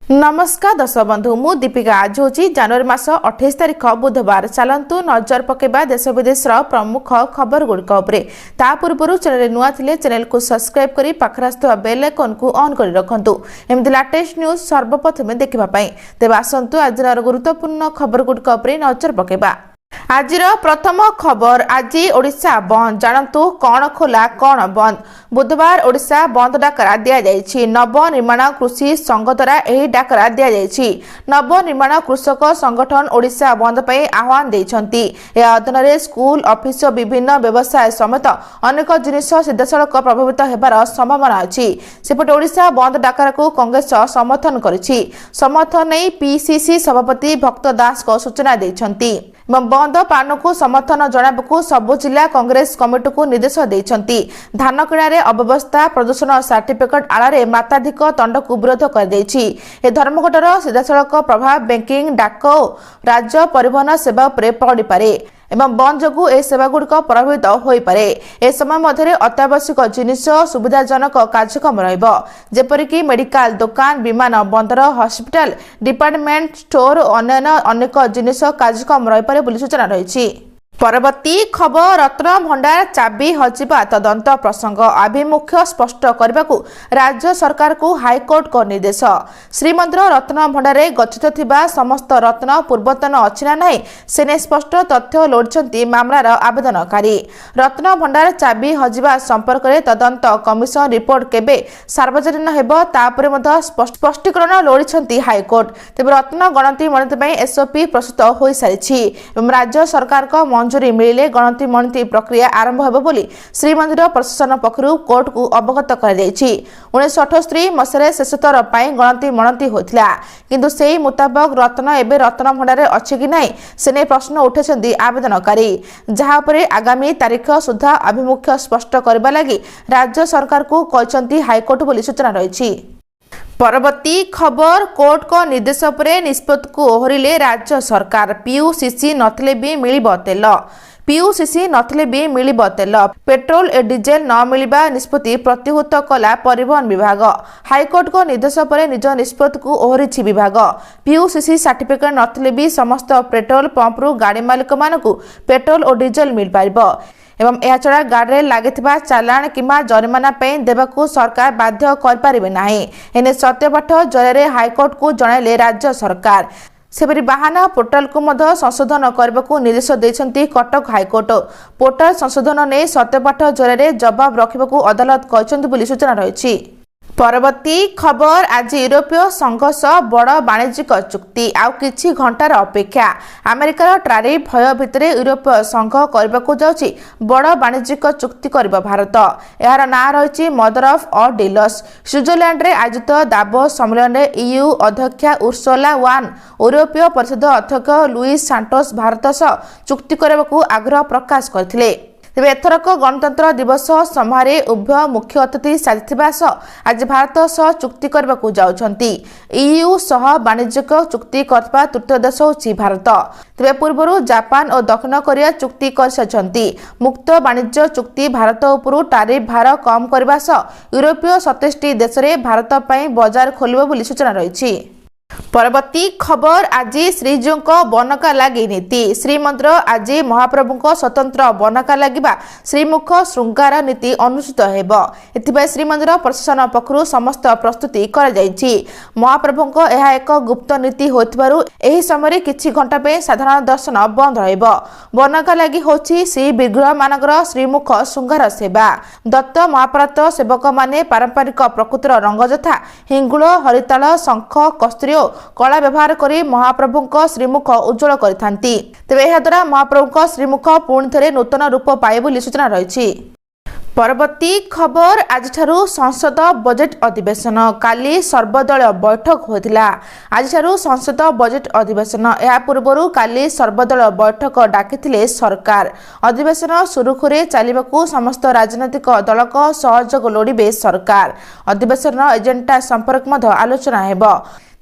नमस्कार दर्शक बंधु मु दीपिका आज हूँ जनवरी मास 28 तारिख बुधवार। चलतु नजर पकेबा देश विदेश प्रमुख खबर गुड़िक ता पूर्व चैनल नुआ थिले चैनल को सब्सक्राइब करी पाखरे आसुवा बेल आइकन को ऑन करी रखंतु एमती लेटेस्ट न्यूज सर्वप्रथमे देखिबा पई। तेबे आसंतु आज गुरुत्वपूर्ण खबर गुड़िक नजर पकेबा। आज प्रथम खबर आज ओडिशा बंद जानतु कौन खोला कौन बंद। बुधवार ओडिशा बंद डाकरा दिया जायछि। नवनिर्माण कृषि संघ द्वारा एही डाकरा दिया जायछि। नवनिर्माण कृषक संगठन ओडिशा बंद पे आह्वान देइछंती। ए अधीन रे स्कूल ऑफिस विभिन्न व्यवसाय समेत अनेक जिनिस सीधासलख प्रभावित हेबार संभावना अछि। सेपटे ओडिशा बंद डाकरा को कांग्रेस समर्थन करिछि। समर्थन नै पीसीसी सभापति भक्त दास को सूचना देइछंती। बंद पालन को समर्थन जनाबू सबु जिला कांग्रेस कमिटी को निर्देश देइछंती। धान किणारे अव्यवस्था प्रदूषण सर्टिफिकेट आड़ मात्राधिक दंड को विरोध कर देइछि। ए धर्मघटर सीधासलख प्रभाव बैंकिंग डाक राज्य परिवहन सेवा पर पड़ी पारे एवं बंद जोगु ए सेवा गुड़िक प्रभावित होई पारे। ए समय मध्य अत्यावश्यक जिनिस सुविधाजनक कार्यक्रम रहिबो जेपरिक मेडिकल दुकान विमान बंदर हॉस्पिटल डिपार्टमेंट स्टोर अन्य अनेक जिनिस कार्यक्रम रही पारे बोली सूचना रही। परवर्ती खबर रत्न भंडार चाबी हजिबा तदंत प्रसंग आभिमुख्य स्पष्ट करने को राज्य सरकार को हाईकोर्ट को निर्देश। श्रीमंदिर रत्न भंडार गच्छित थिबा समस्त रत्न पूर्वतन अछि ना नहीं सेने स्पष्ट तथ्य लोड़छंती मामलार आवेदनकारी। रत्न भंडार चाबी हजिबा संपर्क में तदंत कमिशन रिपोर्ट केबे सार्वजनीन हेबो तापरे मध्य स्पष्टीकरण लोड़छंती हाईकोर्ट। तेबे रत्न गणति मणति एसओपी प्रस्तुत होई सारिछि एवं राज्य सरकार को मंजूरी मिले गणति मणति प्रक्रिया आरंभ होबो बोली श्रीमंदिर प्रशासन पक्षरु कोर्ट को अवगत कर दैछि। 1978 मसरे शेषतर पाई गणति मणति होतिला किंतु सेही मुताबिक रत्न एबे रत्न भंडार अछि कि नै सेने प्रश्न उठेछंती आवेदनकारी। जहा पर आगामी तारीख सुधा अभिमुख्य स्पष्ट करबा लागि राज्य सरकार को कहचंती हाईकोर्ट बोली सूचना रहिछि। परवर्ती खबर कोर्ट को निर्देश पर निष्पत्ति को ओहरिले राज्य सरकार। पीयूसीसी नथिले भी मिलिबो तेल। पीयूसीसी नथिले भी मिलिबो तेल। पेट्रोल ए डीजेल न मिलिबा निष्पत्ति प्रतिहत कला परिवहन विभाग। हाईकोर्ट को निर्देश पर निज निष्पत्ति को ओहरिछि विभाग। पीयूसीसी सर्टिफिकेट नथिले भी समस्त पेट्रोल पंप रु गाड़ी मालिक मानकु पेट्रोल और डीजेल मिल पारिबो एवं यह छड़ा गाड़ी लगे चालाण किंबा जरिमाना देवाकू सरकार बाध्य कर नाही। एने सत्यपाठ जरिए हाईकोर्ट को जनइले राज्य सरकार। सेपरी बाहन पोर्टाल को मध्य संशोधन करने को निर्देश देइछंती कटक हाईकोर्ट। पोर्टाल संशोधन ने सत्यपाठ जरिए जवाब रखा अदालत कहचंती बोली सूचना रही। परवर्ती खबर आज यूरोपीय संघ सह बड़ वाणिज्यिक चुक्ति आउ किछि घंटार अपेक्षा। अमेरिकार ट्रारिफ भय भितर यूरोपीय संघ करने को जाउछि बड़ वाणिज्यिक चुक्ति करब भारत। यार ना रही mother of all dealers. Switzerland रे आयोजित दावोस सम्मेलन में ईयू अध्यक्षा उर्सुला वान यूरोपीय परिषद अध्यक्ष लुइस सांटोस भारत सह चुक्ति करने को आग्रह प्रकाश करथिले। तेबे एथरक गणतंत्र दिवस समारोह उभय मुख्य अतिथि साजिथिबा आज भारत सह चुक्ति करने को जाउछंती। ईयू सह वाणिज्यिक चुक्ति करबा तृतीय देश होछि भारत। तेबे पूर्व जापान और दक्षिण कोरिया चुक्ति करछंती। मुक्त वाणिज्य चुक्ति भारत उपरु टैरिफ भार कम करबा यूरोपीय 27 देश में भारत पई बाजार खोलिबो बोली सूचना रही। परवर्ती खबर आज श्रीजीव बनका लगी नीति। श्रीमंदिर आज महाप्रभु स्वतंत्र बनका लगिबा श्रीमुख श्रृंगार नीति अनुष्ठित हेबो। एथिबा श्रीमंदिर प्रशासन पक्षरु समस्त प्रस्तुति कर जायछि। महाप्रभु यह एक गुप्त नीति होथिबारु एही समय किछि घंटा पे साधारण दर्शन बंद रहइबो। बनका लगी होछि श्री विग्रह मानकर श्रीमुख श्रृंगार सेवा। दत्त महाप्रात सेवक माने पारंपरिक प्रकृतिर रंग जथा हिंगुल हरिताल शंख कस्तूरी कला व्यवहार करी महाप्रभु श्रीमुख उज्जवल करथांती। तेबे एहा द्वारा महाप्रभु श्रीमुख पुणी थे नूतन रूप पाए बोली सूचना रही। परवर्ती खबर आज ठारू संसद बजेट अधिवेशन काली सर्वदलीय बैठक होतिला। आज ठारू संसद बजेट अधिवेशन या पूर्व काली सर्वदलीय बैठक डाकिथिले सरकार। अधिवेशन सुरुखुरे चलिबाकू समस्त राजनैतिक दलक सहयोग लोड़िबे सरकार। अधिवेशन एजेंडा संपर्क मध्य आलोचना हेबो।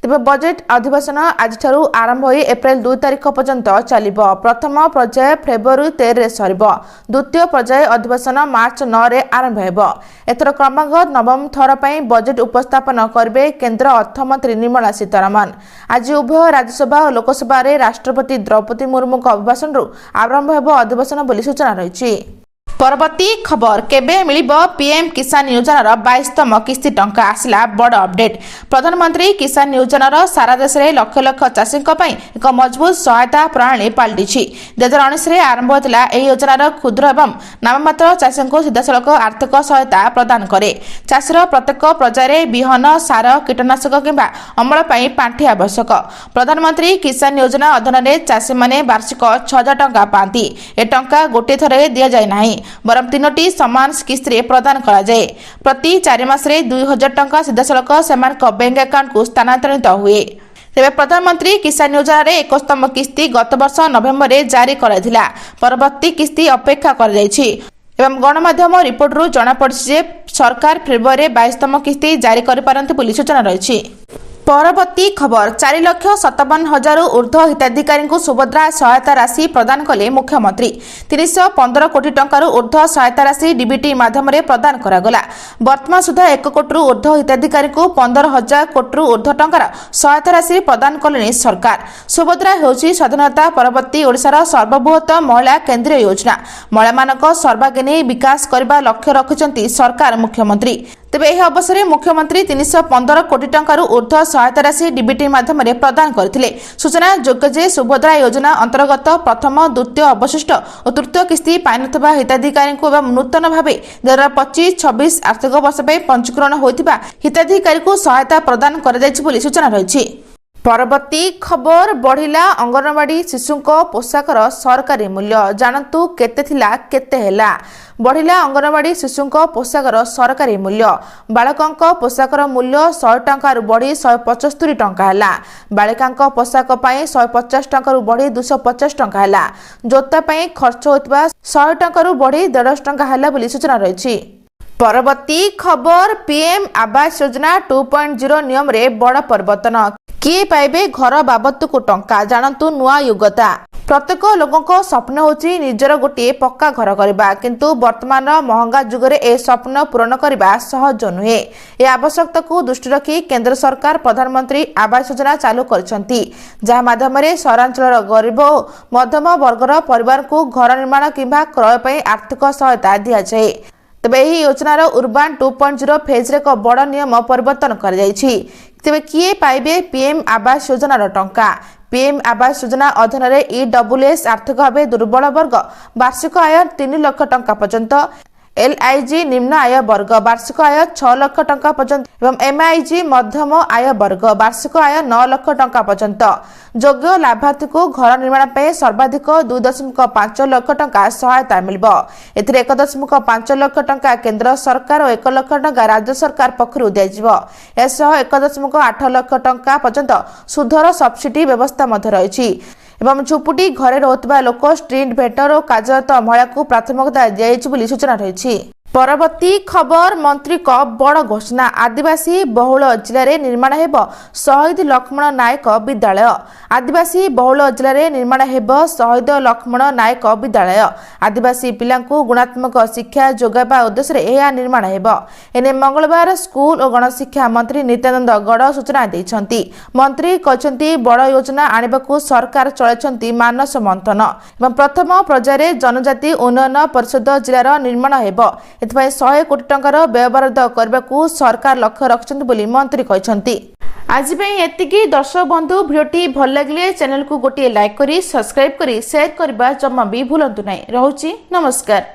तेबे बजेट अधिवेशन आज आरंभ हो एप्रिल 2 तारिख पर्यंत चलिबो। प्रथम पर्याय फेब्रुआरी 13 रे सरिबो। द्वितीय पर्याय अधिवेशन मार्च 9 रे आरंभ हेबो। एथर क्रमागत नवम थर पई बजेट उपस्थापन करबे केंद्र अर्थमंत्री निर्मला सीतारमण। आज उभय राज्यसभा और लोकसभा रे राष्ट्रपति द्रौपदी मुर्मू को अभिभाषण आरंभ हेबो अधिवेशन बोली सूचना रही। परवर्ती खबर केबे मिलिबो पीएम किसान योजनार 22तम किस्ती टंका आसला बड़ अपडेट। प्रधानमंत्री किसान योजनार सारा देश में लक्ष लक्ष चाषी एक मजबूत सहायता प्रणाली पलटि 2019 में आरंभ होता। यह योजनार क्षुद्र एवं नाममात्र चाषी को सीधासलख आर्थिक सहायता प्रदान करे। चाषीर प्रत्येक पर्यायर बिहन सार कीटनाशक किंबा अमल पांठि आवश्यक। प्रधानमंत्री किसान योजना अधीन चाषी मैंने वार्षिक 6000 टंका पाती। ए टंका गोटे थर दि जाए ना बरं 3टी समान किस्ती प्रदान करा जाए। प्रति 4 मास 2000 टंका सीधासलख सेमानक बैंक अकाउंट को स्थानांतरित हुए। तेबे प्रधानमंत्री किसान योजना रे 21तम किस्ती गत वर्ष नवेम्बर में जारी कराइथिला। परवर्ती किस्ती अपेक्षा कर जायछि एवं गणमाध्यम रिपोर्ट रु जना पड़छि जे सरकार फेब्रुआरी 22तम किस्ती जारी करि पारंती बोली सूचना रहिछि। परवर्ती खबर 4,57,000 ऊर्ध्व हिताधिकारी को सुभद्रा सहायता राशि प्रदान कले मुख्यमंत्री। 315 कोटी टंकार ऊर्ध्व सहायता राशि डीबीटी माध्यम प्रदान करागला। वर्तमान सुधा 1 कोटी ऊर्ध्व हिताधिकारी को 15,000 कोटी ऊर्ध्व टंकार सहायता राशि प्रदान कले सरकार। सुभद्रा होउछि स्वाधीनता परवर्ती ओडिशार सर्वबृहत महिला केंद्रीय योजना। महिला मानक सर्वांगीन विकास करबा लक्ष्य रखिछंती सरकार मुख्यमंत्री। तेबे यह अवसर में मुख्यमंत्री 315 कोटी टंकार ऊर्ध्व सहायता राशि डीबीटी माध्यम प्रदान करथिले। सूचना योग्य जे सुभद्रा योजना अंतर्गत प्रथम द्वितीय अवशिष्ट और तृतीय किस्ती पाइनथबा हिताधिकारी को एवं नूतन भाव 2025-26 आर्थिक वर्ष में पंजीकरण होइथिबा हिताधिकारी को सहायता प्रदान कर जायछि बोली सूचना रहिछि। परवर्ती खबर बढ़िला अंगनवाड़ी शिशु को पोशाकर सरकारी मूल्य जानतु केते थिला केते हेला। बढ़िला अंगनवाड़ी शिशु को पोशाकर सरकारी मूल्य। बालकों पोशाकर मूल्य 100 टंका बढ़ी 175 टंका है। बालिका पोशाक 150 टंका बढ़ी 250 टंका है। जोता खर्च होता 100 टंका बढ़ी 150 टंका है बोली सूचना रही। परवर्ती खबर पीएम आवास योजना 2.0 नियम रे बड़ परिवर्तन। किए पाइबे घर बाबद को टंका जानतु नुआ युगता। प्रत्येक लोकों स्वप्न होची निजर गोटे पक्का घर करबा किंतु वर्तमान महंगा जुगरे ए स्वप्न पूरण करबा सहज नुहे। ए आवश्यकता को दृष्टि रखी केंद्र सरकार प्रधानमंत्री आवास योजना चालू करछंती जहा माध्यम रे सहरांचल गरीब और मध्यम वर्गर परिवार को घर निर्माण किंबा क्रय पई आर्थिक सहायता दिया जाए। तबे एही योजनार उर्बान 2.0 फेज रे एक बड़ नियम परिवर्तन कर जायछि। तेबे किए पाइबे पीएम आवास योजनार टंका। पीएम आवास योजना अधीन ईडब्ल्यूएस आर्थिक भाव दुर्बल वर्ग वार्षिक आय 3 लाख टंका पर्यंत, एलआईजी निम्न आय वर्ग वार्षिक आय 6 लाख टंका पर्यंत एवं एमआईजी मध्यम आय वर्ग वार्षिक आय 9 लाख टंका पर्यंत। योग्य लाभार्थी को घर निर्माण पे सर्वाधिक 2.5 लाख टंका सहायता मिलबो। एथिरे 1.5 लाख टंका केंद्र सरकार और 1 लाख टंका राज्य सरकार पक्षरु दिजिबो। एसह 1.8 लाख टंका पर्यंत सुधर सब्सिडी व्यवस्था मध्य रहिछि एवं झुपुटी घरे रोतबा लोक स्ट्रीट भेंडर और कार्यरत महिला को प्राथमिकता दियाइछि बोली सूचना रहिछि। परवर्ती खबर मंत्री को बड़ घोषणा। आदिवासी बहुल जिले में निर्माण हेब शहीद लक्ष्मण नायक विद्यालय। आदिवासी बहुल जिले में निर्माण हेब शहीद लक्ष्मण नायक विद्यालय। आदिवासी पिला गुणात्मक शिक्षा जोगाइबा उद्देश्य यह निर्माण हेब। एने मंगलवार स्कूल और गणशिक्षा मंत्री नित्यानंद गौड़ सूचना देइछंती। मंत्री कहते बड़ योजना आनिबाकू सरकार चलाइछंती मानस मंथन एवं प्रथम पर्यायर जनजाति उन्नयन परिषद जिलार निर्माण हेब। एथबाई 100 कोटी टंकार व्यवहार करने को सरकार लक्ष्य रखिछंती बोली मंत्री कहछंती। आज एतिकी दर्शक बंधु भिडियोटी भल लगे चैनल को गोटे लाइक करी सब्सक्राइब करी शेयर करबा जम्मा भी भूलंतु नहीं। रहुची नमस्कार।